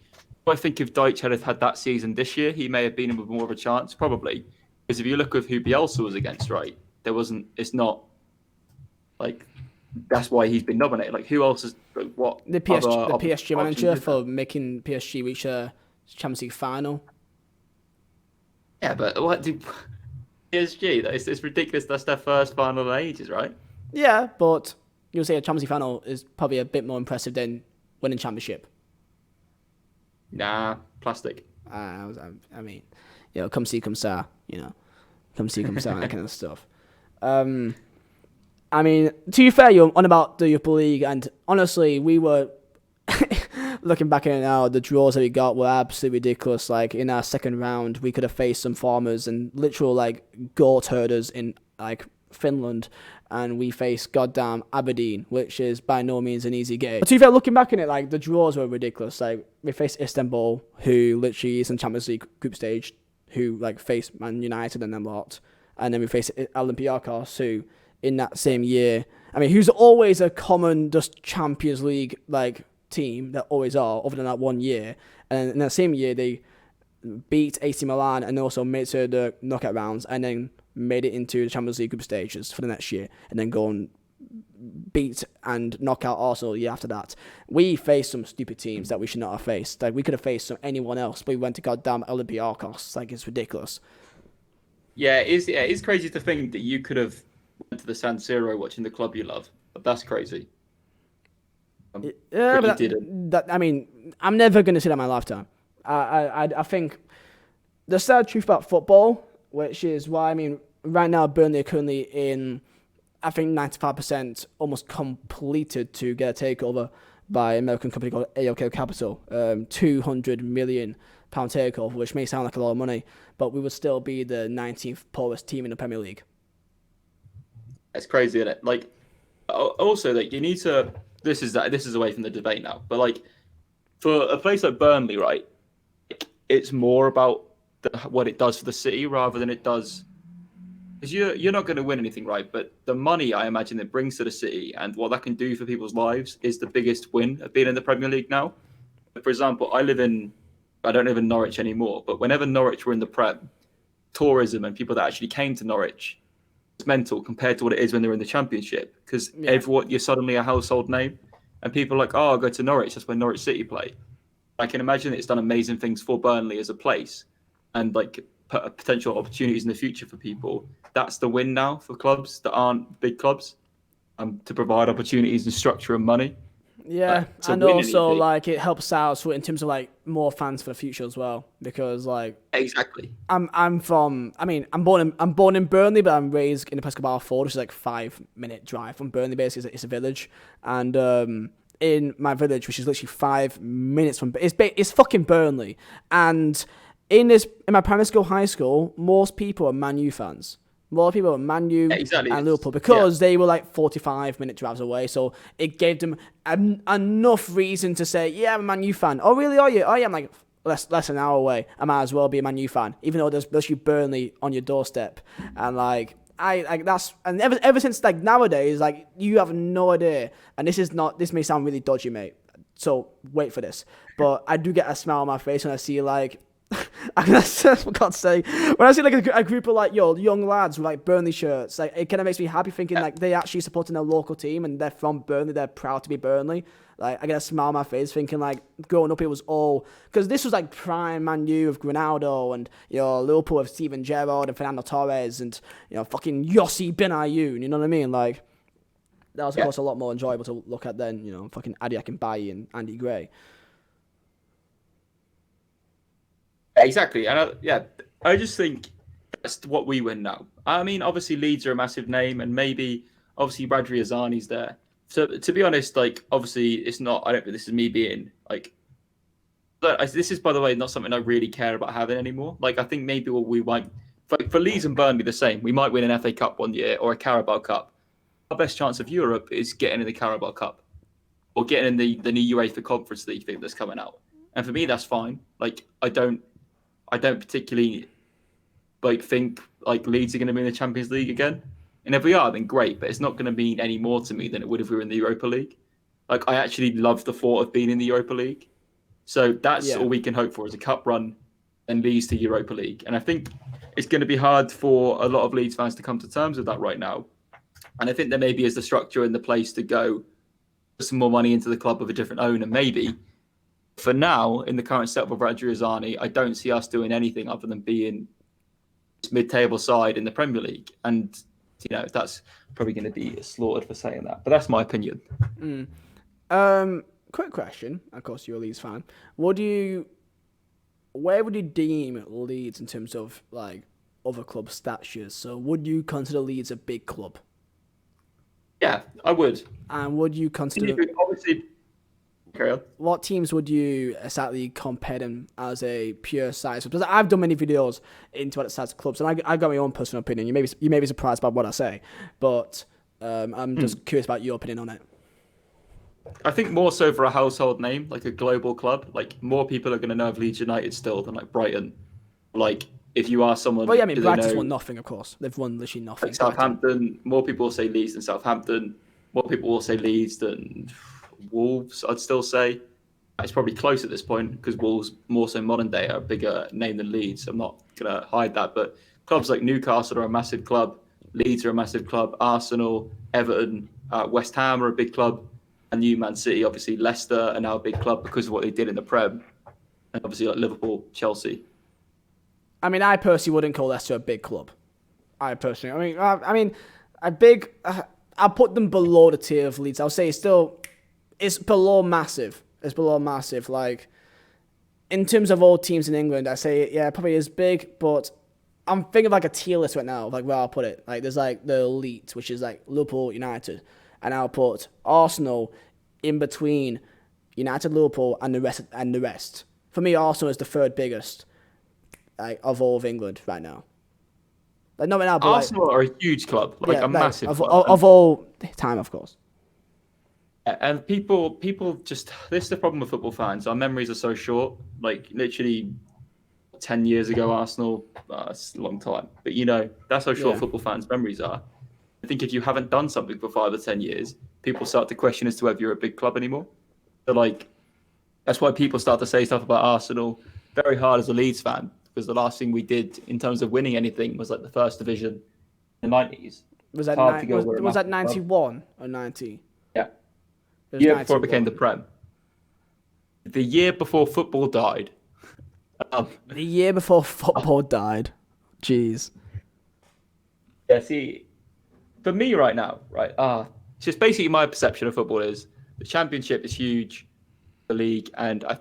I think if Dyche had that season this year, he may have been in with more of a chance, probably. Because if you look at who Bielsa was against, right, it's not like that's why he's been nominated. Like who else is what? The PSG manager for making PSG reach a Champions League final. Yeah, but what did PSG? It's ridiculous. That's their first final in ages, right? Yeah, but you'll say a Champions League final is probably a bit more impressive than winning championship. Nah, plastic. I mean, come see, come sa, come see, come sa, and that kind of stuff. I mean, to be fair, you're on about the Europa League, and honestly, we were looking back at it now, the draws that we got were absolutely ridiculous. Like in our second round, we could have faced some farmers and literal like goat herders in like Finland, and we faced goddamn Aberdeen, which is by no means an easy game. But to be fair, looking back at it, like the draws were ridiculous. Like we faced Istanbul, who literally is in Champions League group stage, who like faced Man United and them lot, and then we faced Olympiacos, who in that same year, I mean, who's always a common just Champions League like team that always are, other than that one year. And in that same year, they beat AC Milan and also made it to the knockout rounds, and then made it into the Champions League group stages for the next year, and then go and beat and knock out Arsenal the year after that. We faced some stupid teams that we should not have faced. Like we could have faced anyone else, but we went to goddamn Olympiacos. Like it's ridiculous. Yeah, it is crazy to think that you could have went to the San Siro watching the club you love. But that's crazy. Yeah, but that I mean, I'm never going to see that in my lifetime. I think the sad truth about football, which is why, I mean, right now Burnley are currently in I think 95% almost completed to get a takeover by an American company called AOK Capital. £200 million takeover, which may sound like a lot of money, but we would still be the 19th poorest team in the Premier League. It's crazy, isn't it? Like, also, like, you need to. This is away from the debate now, but like, for a place like Burnley, right? It's more about what it does for the city rather than it does. Because you're not going to win anything, right? But the money I imagine it brings to the city and what that can do for people's lives is the biggest win of being in the Premier League now. For example, I don't live in Norwich anymore, but whenever Norwich were in the Prem, tourism and people that actually came to Norwich, it's mental compared to what it is when they're in the Championship. Because you're suddenly a household name, and people are like, oh, I'll go to Norwich. That's where Norwich City play. I can imagine it's done amazing things for Burnley as a place, and like potential opportunities in the future for people. That's the win now for clubs that aren't big clubs, to provide opportunities and structure and money. Yeah, and also like it helps out in terms of like more fans for the future as well, because like exactly. I'm born in Burnley, but I'm raised in a place called Balfour, which is like 5-minute drive from Burnley. Basically, it's a village, and in my village, which is literally 5 minutes from it's fucking Burnley, and in my primary school, high school, most people are Man U fans. More people are Man U and Liverpool because they were like 45-minute drives away. So it gave them enough reason to say, yeah, I'm a Man U fan. Oh, really? Are you? Oh, yeah, I'm like less than an hour away. I might as well be a Man U fan, even though there's literally Burnley on your doorstep. And like, ever since like nowadays, like you have no idea. And this may sound really dodgy, mate. So wait for this. But I do get a smile on my face when I see like, for God's sake, when I see like a group of like young lads with like Burnley shirts, like it kind of makes me happy thinking like they actually supporting their local team and they're from Burnley, they're proud to be Burnley. Like I get a smile on my face thinking like growing up it was all because this was like prime Man U of Ronaldo and Liverpool of Steven Gerrard and Fernando Torres and fucking Yossi Benayoun, you know what I mean? Like that was of course a lot more enjoyable to look at than fucking Adi Akinbaye and Andy Gray. Exactly, and I just think that's what we win now. I mean, obviously Leeds are a massive name, and maybe obviously Radri Azani's there. So to be honest, like obviously it's not. I don't think this is me being like. But this is, by the way, not something I really care about having anymore. Like I think maybe we might for Leeds and Burnley the same. We might win an FA Cup one year or a Carabao Cup. Our best chance of Europe is getting in the Carabao Cup or getting in the new UEFA Conference League thing that's coming out. And for me, that's fine. Like I don't particularly think like Leeds are going to be in the Champions League again. And if we are, then great. But it's not going to mean any more to me than it would if we were in the Europa League. Like I actually love the thought of being in the Europa League. So that's all we can hope for is a cup run and Leeds to Europa League. And I think it's going to be hard for a lot of Leeds fans to come to terms with that right now. And I think there maybe is the structure and the place to go put some more money into the club with a different owner, maybe. For now, in the current setup of Radri Azani, I don't see us doing anything other than being mid-table side in the Premier League. And, that's probably going to be slaughtered for saying that. But that's my opinion. Quick question. Of course, you're a Leeds fan. Where would you deem Leeds in terms of, like, other club statures? So would you consider Leeds a big club? Yeah, I would. And would you consider... Obviously... What teams would you exactly compare them as a pure size? Because I've done many videos into what it size of clubs, and I got my own personal opinion. You may be surprised by what I say, but I'm just curious about your opinion on it. I think more so for a household name, like a global club. Like more people are going to know of Leeds United still than like Brighton. Like if you are someone, well, yeah, I mean Brighton's won nothing, of course. They've won literally nothing. Like Southampton, more people will say Leeds than Southampton. More people will say Leeds than Wolves, I'd still say. It's probably close at this point because Wolves, more so modern day, are a bigger name than Leeds. I'm not going to hide that. But clubs like Newcastle are a massive club. Leeds are a massive club. Arsenal, Everton, West Ham are a big club. And New Man City, obviously Leicester are now a big club because of what they did in the Prem. And obviously like Liverpool, Chelsea. I mean, I personally wouldn't call Leicester a big club. I'll put them below the tier of Leeds. I'll say it's below massive. It's below massive. Like, in terms of all teams in England, I say, yeah, it probably is big, but I'm thinking of like a tier list right now, like where I'll put it. Like there's like the elite, which is like Liverpool, United, and I'll put Arsenal in between United, Liverpool, and the rest. For me, Arsenal is the third biggest of all of England right now. Like not right now, but Arsenal are a huge club, like a massive club. Of all time, of course. And people just, this is the problem with football fans. Our memories are so short. Like literally 10 years ago, Arsenal, it's a long time. But that's how short football fans' memories are. I think if you haven't done something for 5 or 10 years, people start to question as to whether you're a big club anymore. So that's why people start to say stuff about Arsenal very hard as a Leeds fan, because the last thing we did in terms of winning anything was like the first division in the 90s. Was that 91 or 90? Yeah. The year before it became the Prem. The year before football died. The year before football died. Jeez. Yeah, see, for me right now, right, it's just basically my perception of football is the Championship is huge, the league, and I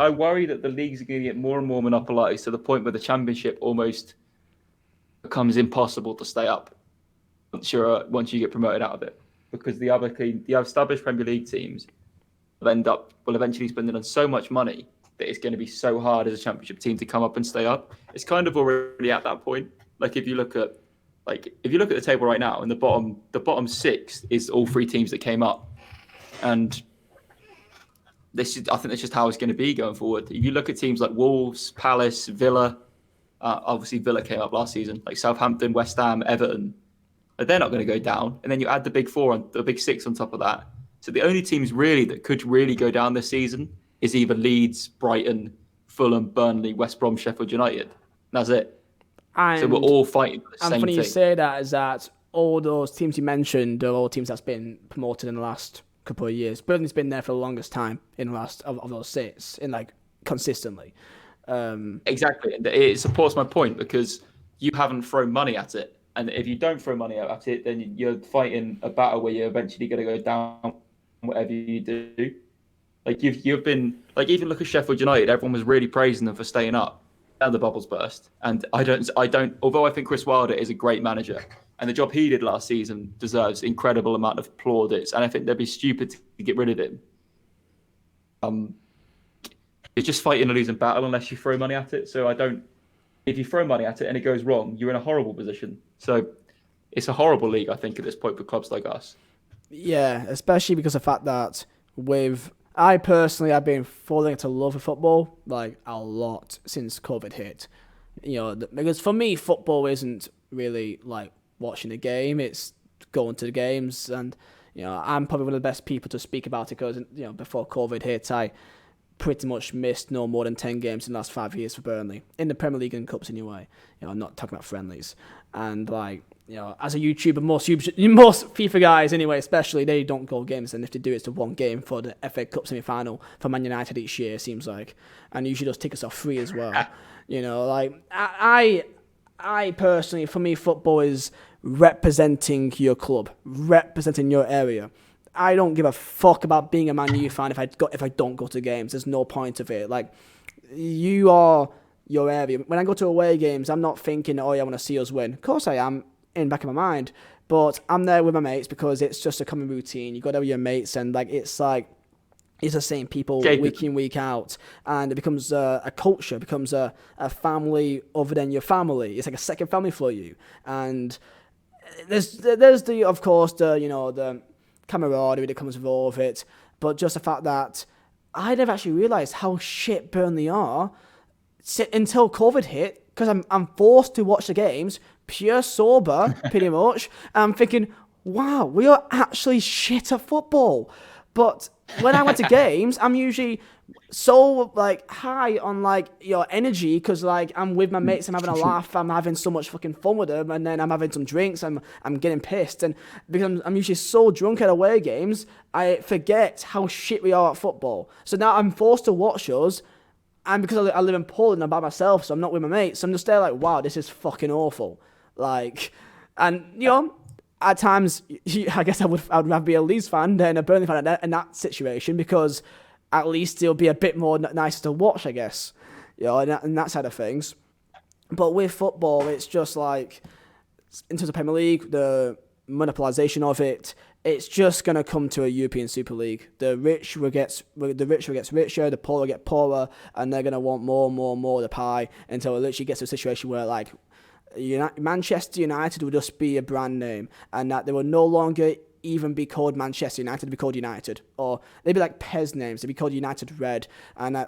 worry that the leagues are going to get more and more monopolised to the point where the Championship almost becomes impossible to stay up once you get promoted out of it. Because the established Premier League teams will eventually spend on so much money that it's going to be so hard as a Championship team to come up and stay up. It's kind of already at that point. Like if you look at the table right now, and the bottom 6 is all 3 teams that came up, and I think that's just how it's going to be going forward. If you look at teams like Wolves, Palace, Villa, obviously Villa came up last season, like Southampton, West Ham, Everton. They're not going to go down. And then you add the big 6 on top of that. So the only teams really that could really go down this season is either Leeds, Brighton, Fulham, Burnley, West Brom, Sheffield United. And that's it. So we're all fighting for the same thing. And funny you say that is that all those teams you mentioned are all teams that's been promoted in the last couple of years. Burnley's been there for the longest time in the last of those 6, consistently. Exactly. It supports my point because you haven't thrown money at it. And if you don't throw money at it, then you're fighting a battle where you're eventually going to go down, whatever you do. Like you've been, like even look at Sheffield United. Everyone was really praising them for staying up, and the bubbles burst. And I don't. Although I think Chris Wilder is a great manager, and the job he did last season deserves incredible amount of plaudits. And I think they'd be stupid to get rid of him. It's just fighting a losing battle unless you throw money at it. So if you throw money at it and it goes wrong, you're in a horrible position. So it's a horrible league, I think, at this point for clubs like us. Yeah, especially because of the fact that I personally have been falling into love with football like a lot since COVID hit. Because for me, football isn't really like watching a game; it's going to the games, and I'm probably one of the best people to speak about it because before COVID hit, I pretty much missed no more than 10 games in the last 5 years for Burnley in the Premier League and Cups anyway. I'm not talking about friendlies. And as a YouTuber, most FIFA guys anyway, especially, they don't go games, and if they do, it's to one game for the FA Cup semi-final for Man United each year, it seems like, and usually those tickets are free as well. I personally, for me, football is representing your club, representing your area. I don't give a fuck about being a Man U fan if I don't go to games. There's no point of it. Like, you are your area. When I go to away games, I'm not thinking, I want to see us win. Of course I am, in the back of my mind. But I'm there with my mates because it's just a common routine. You go there with your mates and it's the same people week in, week out. And it becomes a culture, it becomes a family other than your family. It's like a second family for you. And there's of course, the camaraderie that comes with all of it, but just the fact that I never actually realised how shit Burnley are until COVID hit, because I'm forced to watch the games, pure sober, pretty much, and I'm thinking, wow, we are actually shit at football. But when I went to games, I'm usually so high on your energy because I'm with my mates, I'm having a laugh, I'm having so much fucking fun with them, and then I'm having some drinks, I'm getting pissed, and because I'm usually so drunk at away games, I forget how shit we are at football. So now I'm forced to watch us, and because I live in Poland, I'm by myself, so I'm not with my mates, so I'm just there wow, this is fucking awful. At times, I guess I would rather be a Leeds fan than a Burnley fan in that situation, because at least it'll be a bit more nicer to watch, I guess, in that side of things. But with football, it's just like, in terms of Premier League, the monopolization of it, it's just gonna come to a European Super League. The richer gets richer, the poorer get poorer, and they're gonna want more and more and more of the pie until it literally gets to a situation where like Manchester United will just be a brand name, and that they will no longer even be called Manchester United, be called United, or they'd be like Pez names, they'd be called United Red, and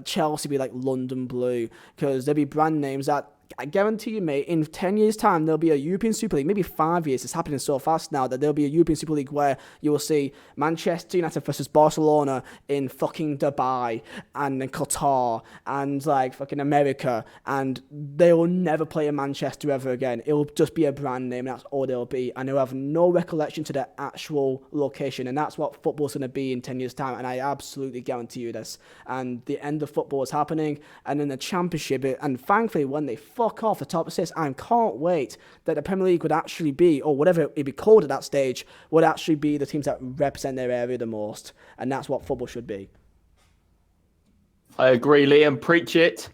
Chelsea be like London Blue, because there'd be brand names that I guarantee you, mate, in 10 years' time, there'll be a European Super League, maybe 5 years. It's happening so fast now that there'll be a European Super League where you will see Manchester United versus Barcelona in fucking Dubai and in Qatar and like fucking America, and they will never play in Manchester ever again. It'll just be a brand name, and that's all they'll be, and they'll have no recollection to their actual location, and that's what football's going to be in 10 years' time, and I absolutely guarantee you this. And the end of football is happening, and then the Championship, and thankfully when they fuck off the top six, I can't wait that the Premier League would actually be, or whatever it'd be called at that stage, would actually be the teams that represent their area the most, and that's what football should be. I agree, Liam. Preach it.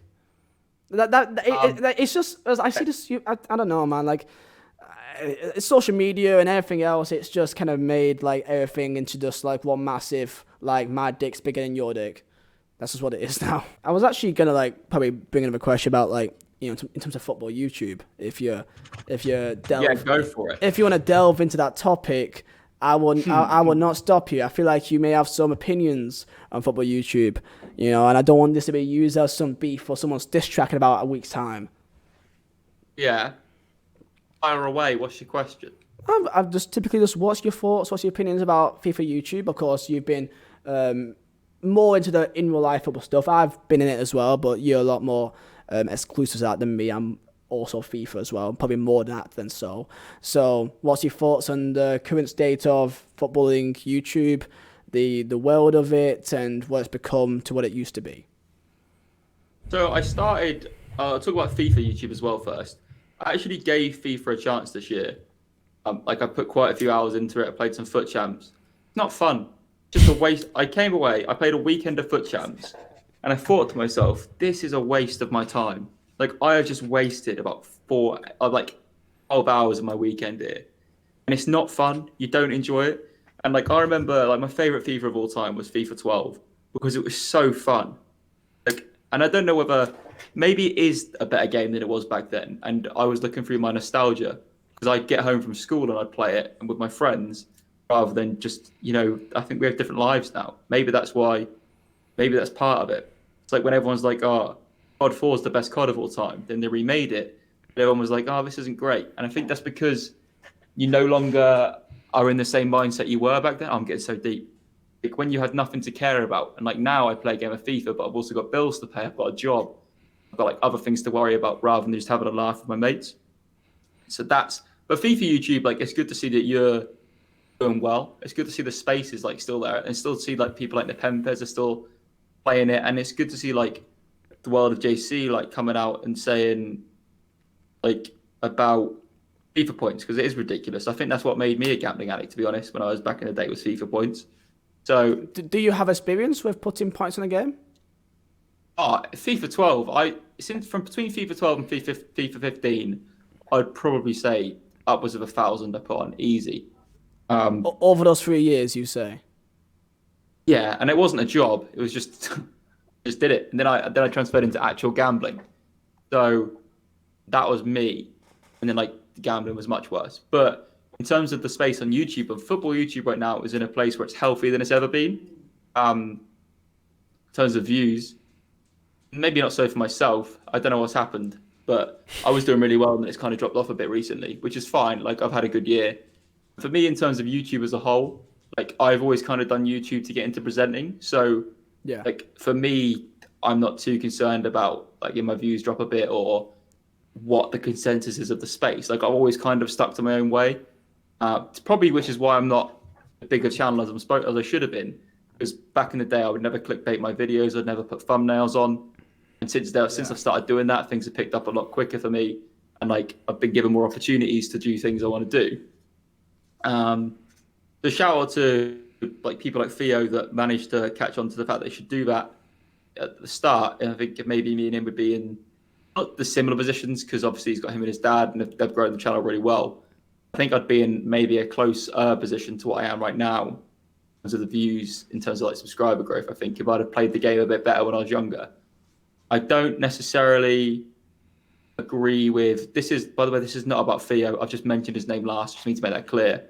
It's just, as I see this, I don't know, man, like, social media and everything else, it's just kind of made like everything into just like one massive, like, my dick's bigger than your dick. That's just what it is now. I was actually gonna like probably bring another question about like, you know, in terms of football YouTube. If you go for it. If you want to delve into that topic, I will not stop you. I feel like you may have some opinions on football YouTube, you know, and I don't want this to be used as some beef or someone's diss track in about a week's time. Yeah. Fire away. What's your question? I've just typically just what's your thoughts, what's your opinions about FIFA YouTube? Of course, you've been more into the in real life football stuff. I've been in it as well, but you're a lot more exclusive to that than me. I'm also FIFA as well, probably more than that than so. So, what's your thoughts on the current state of footballing YouTube, the world of it, and what it's become to what it used to be? So I started. I'll talk about FIFA YouTube as well first. I actually gave FIFA a chance this year. Like I put quite a few hours into it. I played some foot champs. Not fun. Just a waste. I came away. I played a weekend of foot champs, and I thought to myself, "This is a waste of my time. Like I have just wasted about 12 hours of my weekend here, and it's not fun. You don't enjoy it." And like I remember, like my favorite FIFA of all time was FIFA 12 because it was so fun. Like, and I don't know whether maybe it is a better game than it was back then. And I was looking through my nostalgia because I'd get home from school and I'd play it and with my friends rather than just, you know, I think we have different lives now. Maybe that's why, maybe that's part of it. It's like when everyone's like, oh, COD 4 is the best COD of all time. Then they remade it. And everyone was like, oh, this isn't great. And I think that's because you no longer are in the same mindset you were back then. I'm getting so deep. Like when you had nothing to care about. And like now I play a game of FIFA, but I've also got bills to pay. I've got a job. I've got like other things to worry about rather than just having a laugh with my mates. So but FIFA YouTube, like it's good to see that you're doing well. It's good to see the space is like still there and still to see like people like the Pempers are still playing it. And it's good to see like the world of JC like coming out and saying like about FIFA points because it is ridiculous. I think that's what made me a gambling addict, to be honest, when I was back in the day with FIFA points. So do you have experience with putting points in a game? Oh, FIFA 12. From between FIFA 12 and FIFA 15, I'd probably say upwards of 1,000 I put on easy. Over those 3 years, you say? Yeah, and it wasn't a job. It was just just did it, and then I transferred into actual gambling. So that was me, and then like gambling was much worse. But in terms of the space on YouTube, and football YouTube right now is in a place where it's healthier than it's ever been. In terms of views. Maybe not so for myself. I don't know what's happened, but I was doing really well and it's kind of dropped off a bit recently, which is fine. Like I've had a good year. For me, in terms of YouTube as a whole, like I've always kind of done YouTube to get into presenting. So yeah, like for me, I'm not too concerned about like if my views drop a bit or what the consensus is of the space. Like I've always kind of stuck to my own way. It's probably which is why I'm not a bigger channel as I should have been. Because back in the day, I would never clickbait my videos. I'd never put thumbnails on. And since I've started doing that, things have picked up a lot quicker for me. And like I've been given more opportunities to do things I want to do. So shout out to like people like Theo that managed to catch on to the fact that they should do that at the start. And I think maybe me and him would be in not the similar positions, because obviously he's got him and his dad, and they've grown the channel really well. I think I'd be in maybe a close position to what I am right now in terms of the views, in terms of like subscriber growth. I think if I'd have played the game a bit better when I was younger. I don't necessarily agree with this. Is, by the way, this is not about Theo. I've just mentioned his name last. Just need to make that clear.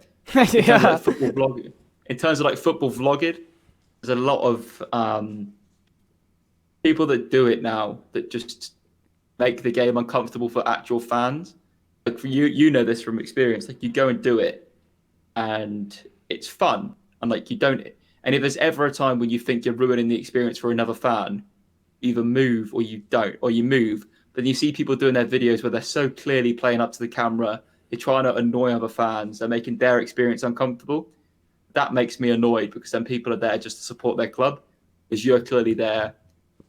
In terms of like football vlogging, there's a lot of people that do it now that just make the game uncomfortable for actual fans. Like for you know this from experience. Like you go and do it, and it's fun, and like you don't. And if there's ever a time when you think you're ruining the experience for another fan, either move or you don't, or you move. But then you see people doing their videos where they're so clearly playing up to the camera, they're trying to annoy other fans, they're making their experience uncomfortable. That makes me annoyed, because then people are there just to support their club, because you're clearly there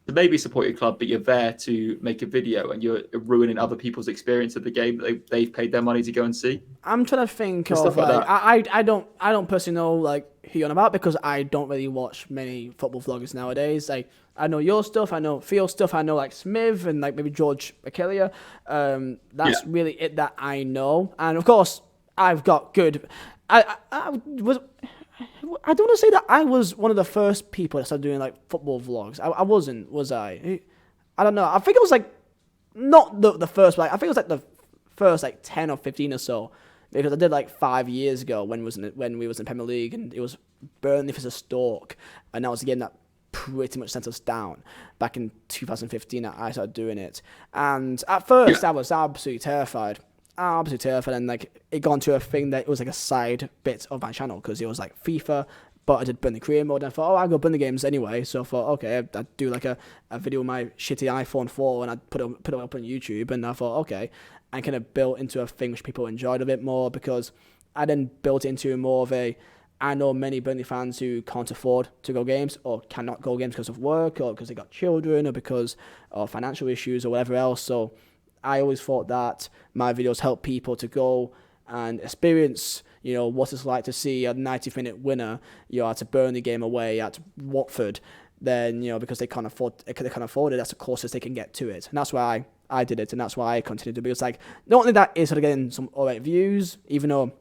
to maybe support your club, but you're there to make a video, and you're ruining other people's experience of the game that they've paid their money to go and see. I'm trying to think of like I don't personally know like who you're on about, because I don't really watch many football vloggers nowadays. Like I know your stuff, I know Theo's stuff, I know like Smith and like maybe George McKellier. That's really it that I know, and of course I've got good. I don't want to say that I was one of the first people that started doing like football vlogs. I wasn't, was I? I don't know. I think it was like not the first, but like, I think it was like the first like 10 or 15 or so, because I did like 5 years ago when we was in Premier League, and it was Burnley versus Stoke, and that was a game that pretty much sent us down back in 2015. I started doing it, and at first I was absolutely terrified. And like it got into a thing that it was like a side bit of my channel, because it was like FIFA, but I did Burnley career mode, and I thought, I go Burnley games anyway, so I thought, okay, I'd do like a video with my shitty iPhone 4, and I'd put it up on YouTube, and I thought, okay, and kind of built into a thing which people enjoyed a bit more, because I then built it into more of a, I know many Burnley fans who can't afford to go games, or cannot go games because of work, or because they got children, or because of financial issues, or whatever else. So I always thought that my videos help people to go and experience, what it's like to see a 90-minute winner, at a Burnley game away at Watford. Then, because they can't afford it, that's the closest they can get to it. And that's why I did it, and that's why I continued to do it. It's like, not only that is sort of getting some alright views, even though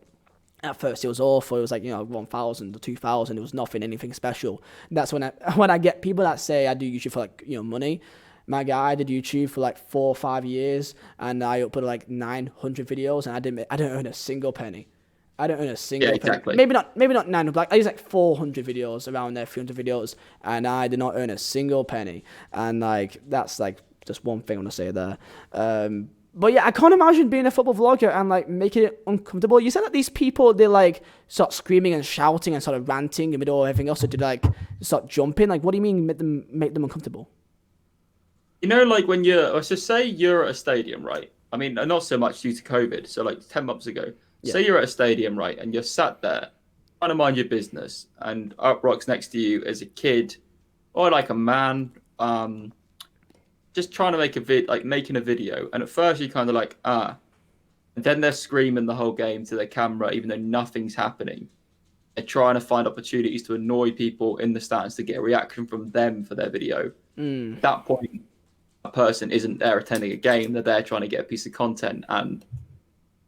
at first it was awful. It was like, 1,000 or 2,000. It was anything special. And that's when I get people that say I do YouTube for like, money. My guy, I did YouTube for like 4 or 5 years, and I uploaded like 900 videos, and I didn't earn a single penny. I don't earn a single penny. Maybe not 900. Like I used like 400 videos, around there, 300 videos, and I did not earn a single penny. And like that's like just one thing I want to say there. But yeah, I can't imagine being a football vlogger and like making it uncomfortable. You said that these people, they like start screaming and shouting and sort of ranting in the middle of everything else, so they like start jumping. Like, what do you mean make them uncomfortable? Like when let's just say you're at a stadium, right? I mean, not so much due to COVID. So like 10 months ago, say you're at a stadium, right? And you're sat there trying to mind your business, and up rocks next to you as a kid or like a man, just trying to making a video. And at first you're kind of like, and then they're screaming the whole game to their camera, even though nothing's happening. They're trying to find opportunities to annoy people in the stands to get a reaction from them for their video. At that point, a person isn't there attending a game. They're there trying to get a piece of content, and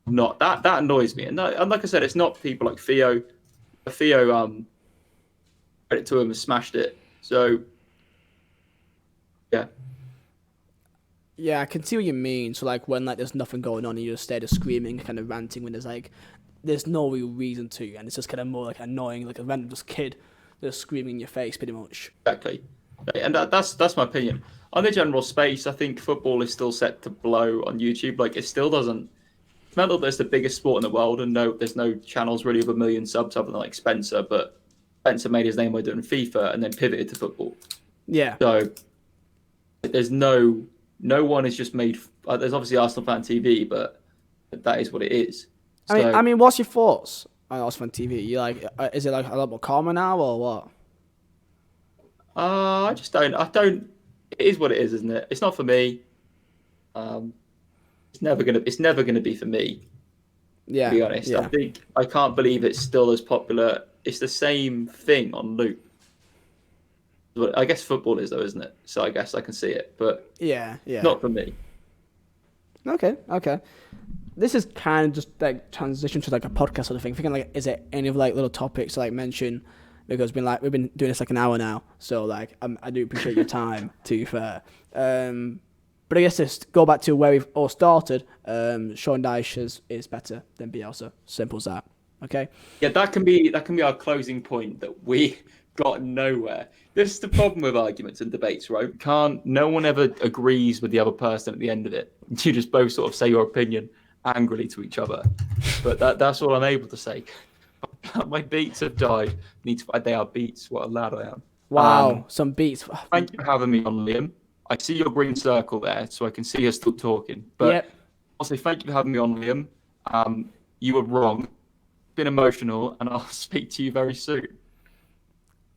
not that annoys me. And like I said, it's not people like Theo. Credit to him, has smashed it. So yeah, I can see what you mean. So like when like there's nothing going on and you're just there screaming, kind of ranting, when there's no real reason to, and it's just kind of more like annoying, like a random just kid just screaming in your face, pretty much. Exactly. And that's my opinion. On the general space, I think football is still set to blow on YouTube. Like, it still doesn't. It's not that it's the biggest sport in the world, and there's no channels really with 1 million subs other than like Spencer. But Spencer made his name by doing FIFA and then pivoted to football. Yeah. So there's no one is just made. There's obviously Arsenal Fan TV, but that is what it is. I mean, what's your thoughts on Arsenal Fan TV? You like, is it like a lot more common now, or what? I just don't. It is what it is, isn't it? It's not for me. It's never gonna be for me. Yeah. To be honest, yeah. I can't believe it's still as popular. It's the same thing on loop. I guess football is though, isn't it? So I guess I can see it, but yeah, not for me. Okay. This is kind of just like transition to like a podcast sort of thing. Thinking like, is there any of like little topics to like mention? Because we've been doing this like an hour now, so like I do appreciate your time. To be fair, but I guess just go back to where we've all started. Sean Dyche is better than Bielsa. Simple as that. Okay. Yeah, that can be our closing point. That we got nowhere. This is the problem with arguments and debates, right? No one ever agrees with the other person at the end of it. You just both sort of say your opinion angrily to each other. But that's all I'm able to say. My beats have died. They are beats. What a lad I am. Wow, some beats. Thank you for having me on, Liam. I see your green circle there, so I can see us still talking. But yep. Also, thank you for having me on, Liam. You were wrong. Been emotional, and I'll speak to you very soon.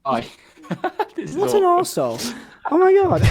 Bye. What an arsehole. Oh my god.